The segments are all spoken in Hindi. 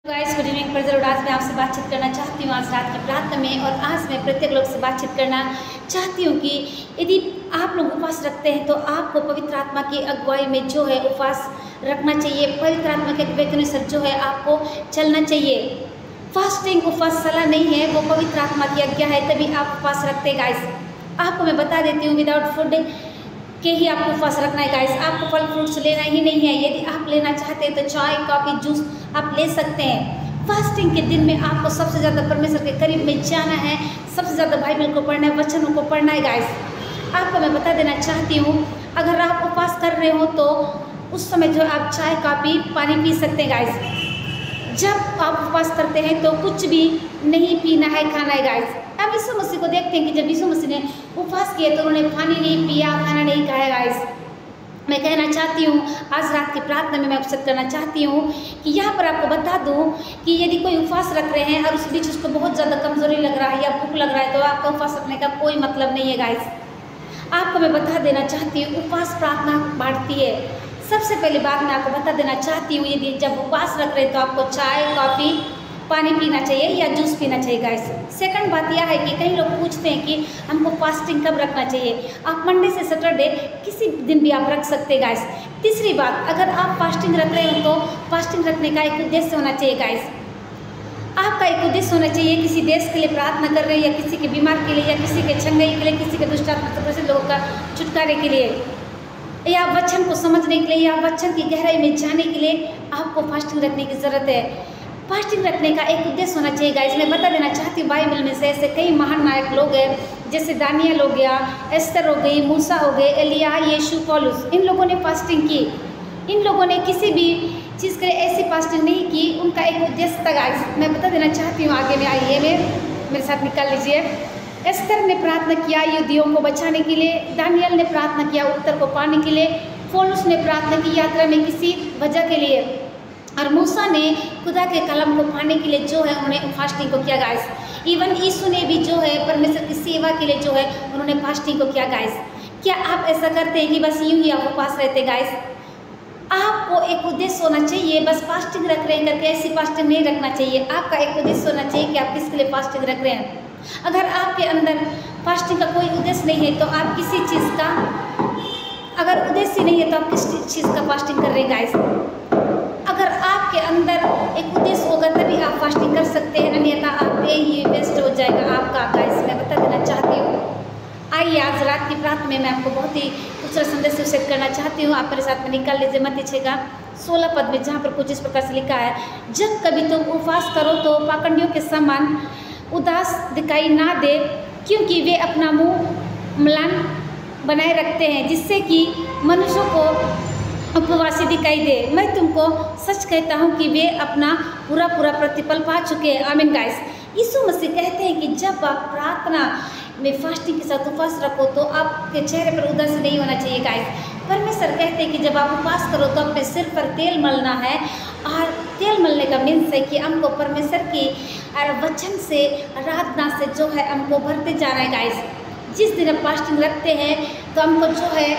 गाइस गुड इवनिंग पर जरूर आज मैं आपसे बातचीत करना चाहती हूँ आज रात की प्रार्थना में। और आज मैं प्रत्येक लोग से बातचीत करना चाहती हूँ कि यदि आप लोग उपवास रखते हैं तो आपको पवित्र आत्मा की अगुवाई में जो है उपवास रखना चाहिए। पवित्र आत्मा के अगुवाई के अनुसार जो है आपको चलना चाहिए। फास्टिंग उपवास सलाह नहीं है, वो पवित्र आत्मा की आज्ञा है, तभी आप उपवास रखते हैं। गाइस आपको मैं बता देती हूँ विदाउट फूड के ही आपको उपवास रखना है। गाइस आपको फल फ्रूट्स लेना ही नहीं है। यदि आप लेना चाहते हैं तो चाय कॉफ़ी जूस आप ले सकते हैं। फास्टिंग के दिन में आपको सबसे ज़्यादा परमेश्वर के करीब में जाना है, सबसे ज़्यादा बाइबल को पढ़ना है, वचनों को पढ़ना है। गाइस आपको मैं बता देना चाहती हूँ अगर आप उपवास कर रहे हो तो उस समय जो आप चाय कॉफ़ी पानी पी सकते हैं। गाइस जब आप उपवास करते हैं तो कुछ भी नहीं पीना है, खाना है। गाइस अब यीशु मसीह को देखते हैं कि जब यीशु मसीह ने उपवास किए तो उन्होंने पानी नहीं पिया, खाना नहीं खाया। गाइस मैं कहना चाहती हूँ आज रात की प्रार्थना में मैं अवसर करना चाहती हूँ कि यहाँ पर आपको बता दूँ कि यदि कोई उपवास रख रहे हैं और उस बीच उसको बहुत ज़्यादा कमजोरी लग रहा है या भूख लग रहा है तो आपका उपवास रखने का कोई मतलब नहीं है। गाइस आपको मैं बता देना चाहती हूँ उपवास प्रार्थना बांटती है। सबसे पहली बात मैं आपको बता देना चाहती हूँ यदि जब उपवास रख रहे हैं तो आपको चाय कॉफ़ी पानी पीना चाहिए या जूस पीना चाहिए। गाइस सेकंड बात यह है कि कई लोग पूछते हैं कि हमको फास्टिंग कब रखना चाहिए। आप मंडे से सैटरडे किसी दिन भी आप रख सकते हैं। गाइस तीसरी बात अगर आप फास्टिंग रख रहे हो तो फास्टिंग रखने का एक उद्देश्य होना चाहिए। गाइस आपका एक उद्देश्य होना चाहिए, किसी देश के लिए प्रार्थना कर रहे हैं या किसी के बीमार के लिए या किसी के छंगई के लिए, किसी के दुष्टात्मा से लोगों का छुटकारे के लिए या वचन को समझने के लिए या वचन की गहराई में जाने के लिए आपको फास्टिंग रखने की ज़रूरत है। फास्टिंग रखने का एक उद्देश्य होना चाहिए। गाइस मैं बता देना चाहती हूँ बाइबल में से ऐसे कई महान नायक लोग हैं जैसे दानियल हो गया, एस्तर हो गई, मूसा हो गए, एलिया, यीशु, पौलुस। इन लोगों ने फास्टिंग की। इन लोगों ने किसी भी चीज़ के लिए ऐसी फास्टिंग नहीं की, उनका एक उद्देश्य था। गाइस मैं बता देना चाहती हूँ आगे में आइए मेरे साथ निकाल लीजिए। एस्तर ने प्रार्थना किया यहूदियों को बचाने के लिए, दानियल ने प्रार्थना किया उत्तर को पाने के लिए, पौलुस ने प्रार्थना की यात्रा में किसी वजह के लिए, और मूसा ने खुदा के कलम को पाने के लिए जो है उन्होंने फास्टिंग को किया। गाइस इवन यीशु ने भी जो है परमेश्वर की सेवा के लिए जो है उन्होंने फास्टिंग को किया। गाइस क्या आप ऐसा करते हैं कि बस यूं ही आप उपास रहते? गाइस आपको एक उद्देश्य होना चाहिए। बस फास्टिंग रख रहे हैं करके ऐसी फास्टिंग नहीं रखना चाहिए। आपका एक उद्देश्य होना चाहिए कि आप किसके लिए फास्टिंग रख रहे हैं। अगर आपके अंदर फास्टिंग का कोई उद्देश्य नहीं है तो आप किसी चीज़ का, अगर उद्देश्य नहीं है तो आप किस चीज़ का फास्टिंग कर रहे हैं। गाइस अगर आपके अंदर एक उद्देश्य होगा तभी आप फास्टिंग कर सकते हैं, अन्यथा आप ये वेस्ट हो जाएगा आपका। गाइस मैं बता देना चाहती हूँ आइए आज रात की प्रार्थना में मैं आपको बहुत ही दूसरा संदेश विषय करना चाहती हूँ। आप मेरे साथ में निकाल लीजिए मत्ती 6 का 16 पद में, जहाँ पर कुछ इस प्रकार से लिखा है, जब कभी तुम उपवास करो तो पाखंडियों के समान उदास दिखाई ना दे, क्योंकि वे अपना मुंह म्लान बनाए रखते हैं जिससे कि मनुष्यों को उपवासी दिखाई दे। मैं तुमको सच कहता हूँ कि वे अपना पूरा प्रतिफल पा चुके हैं। आमीन। गाइस यीशु मसीह कहते हैं कि जब आप प्रार्थना में फास्टिंग के साथ उपवास रखो तो आपके चेहरे पर उदास नहीं होना चाहिए। गाइस परमेश्वर कहते हैं कि जब आप उपवास करो तो अपने सिर पर तेल मलना है, और तेल मलने का मीन्स है कि हमको परमेश्वर की वचन से, आराधना से जो है हमको भरते जाना है। गाइस जिस दिन हम फास्टिंग रखते हैं तो हमको जो है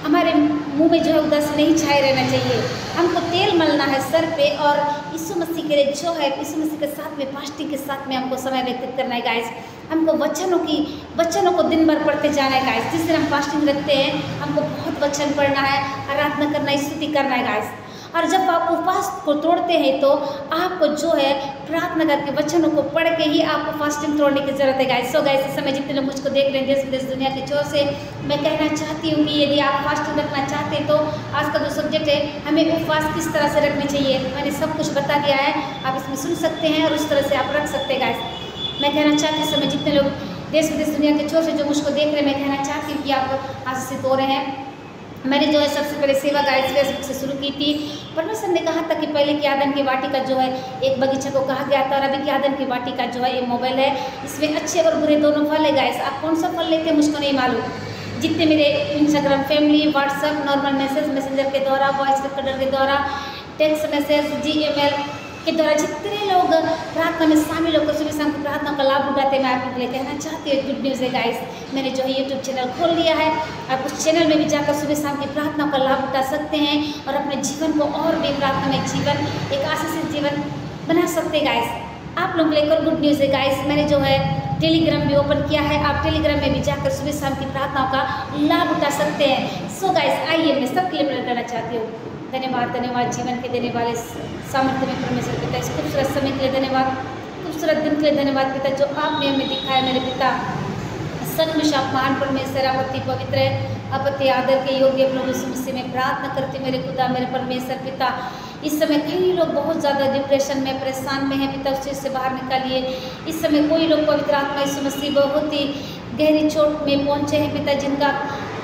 हमारे मुंह में जो है उदास नहीं छाए रहना चाहिए। हमको तेल मलना है सर पे, और यीशु मसीह के लिए जो है यीशु मसीह के साथ में फास्टिंग के साथ में हमको समय व्यतीत करना है। गाइस हमको वचनों को दिन भर पढ़ते जाना है। गाइस जिस दिन हम फास्टिंग रखते हैं हमको बहुत वचन पढ़ना है, आराधना करना है, स्तुति करना है। गाइस और जब आप उपवास को तोड़ते हैं तो आपको जो है प्रार्थना करके वचनों को पढ़ के ही आपको फास्टिंग तोड़ने की जरूरत है। गाइस सो गाइस इस समय जितने लोग मुझको देख रहे हैं देश विदेश दुनिया के छोर से, मैं कहना चाहती हूँ कि यदि आप फास्टिंग रखना चाहते हैं तो आज का जो सब्जेक्ट है हमें उपवास किस तरह से रखने चाहिए, मैंने सब कुछ बता दिया है। आप इसमें सुन सकते हैं और उस तरह से आप रख सकते हैं। गाइस मैं कहना चाहती हूँ इस समय जितने लोग देश विदेश दुनिया के छोर से जो मुझको देख रहे हैं, मैं कहना चाहती हूँ कि आप आज से तोड़े हैं। मैंने जो है सबसे पहले सेवा गाइस फेसबुक से शुरू की थी। परमेश्वर ने कहा था कि पहले की आदम की वाटिका जो है एक बगीचा को कहा गया था, और अभी की आदम की वाटिका जो है ये मोबाइल है। इसमें अच्छे और बुरे दोनों फल है। गाइस आप कौन सा फल लेते हैं मुझको नहीं मालूम। जितने मेरे Instagram family, WhatsApp, normal messenger के द्वारा, वॉइस रिकॉर्डर के द्वारा, टेक्स्ट मैसेज, GML के द्वारा जितने लोग प्रार्थना में शामिल होकर सुबह शाम की प्रार्थना का लाभ उठाते हैं, मैं आप लोगों के लिए कहना चाहती हूँ गुड न्यूज़ है। गाइस मैंने जो है यूट्यूब चैनल खोल लिया है। आप उस चैनल में भी जाकर सुबह शाम की प्रार्थना का लाभ उठा सकते हैं और अपने जीवन को और भी प्रार्थना में जीवन, एक आशीषित जीवन बना सकते हैं गाइस। आप लोगों के लिए एक और गुड न्यूज़ है गाइस, मैंने जो है टेलीग्राम भी ओपन किया है। आप टेलीग्राम में भी जाकर सुबह शाम की प्रार्थनाओं का लाभ उठा सकते हैं। सो गाइस आइए मैं सबके लिए प्रेयर करना चाहती हूँ। धन्यवाद धन्यवाद जीवन के देने वाले सामर्थ्य में परमेश्वर पिता, इस खूबसूरत समय के लिए धन्यवाद, खूबसूरत दिन के लिए धन्यवाद पिता, जो आपने हमें दिखाया मेरे पिता। सचमुच आप महान परमेश्वर, आप अति पवित्र है, आप अति आदर के योग्य। प्रभु यीशु मसीह में प्रार्थना करते मेरे खुदा मेरे परमेश्वर पिता, इस समय कई लोग बहुत ज़्यादा डिप्रेशन में परेशान में हैं पिता, उस चीज़ से बाहर निकालिए। इस समय कोई लोग पवित्र आत्मा यीशु मसीह बहुत ही गहरी चोट में पहुँचे हैं पिता, जिनका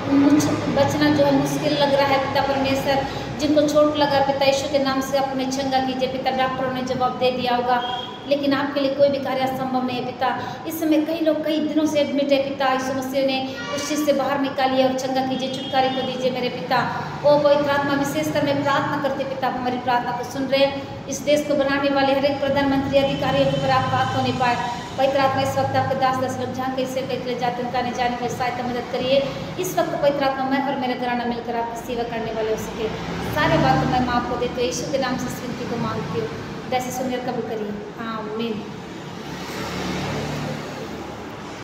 बचना जो है मुश्किल लग रहा है पिता परमेश्वर, जिनको चोट लगा पिता यीशु के नाम से अपने चंगा कीजिए पिता। डॉक्टरों ने जवाब दे दिया होगा, लेकिन आपके लिए कोई भी कार्य असंभव नहीं है पिता। इस समय कई लोग कई दिनों से एडमिट है पिता, यीशु मसीह ने उस चीज़ से बाहर निकालिए और चंगा कीजिए, छुटकारे को दीजिए मेरे पिता। ओ पवित्र आत्मा, विशेषकर मैं प्रार्थना करते पिता, आप हमारी प्रार्थना को सुन रहे हैं। इस देश को बनाने वाले हर एक प्रधानमंत्री अधिकारियों के ऊपर आपका हाथ होने पाए। पवित्र आत्मा इस वक्त आपके 10 लोग जहाँ कैसे कैसे जाते उनका आने जाने के लिए सहायता मदद करिए। इस वक्त पवित्र आत्मा मैं और मेरा घराना मिलकर आपकी सेवा करने वाले हो सके। सारे बात मैं माँ को देते यीशु के नाम से विनती को मांगती हूँ, जैसे सुनकर कबूल करिए, आमीन।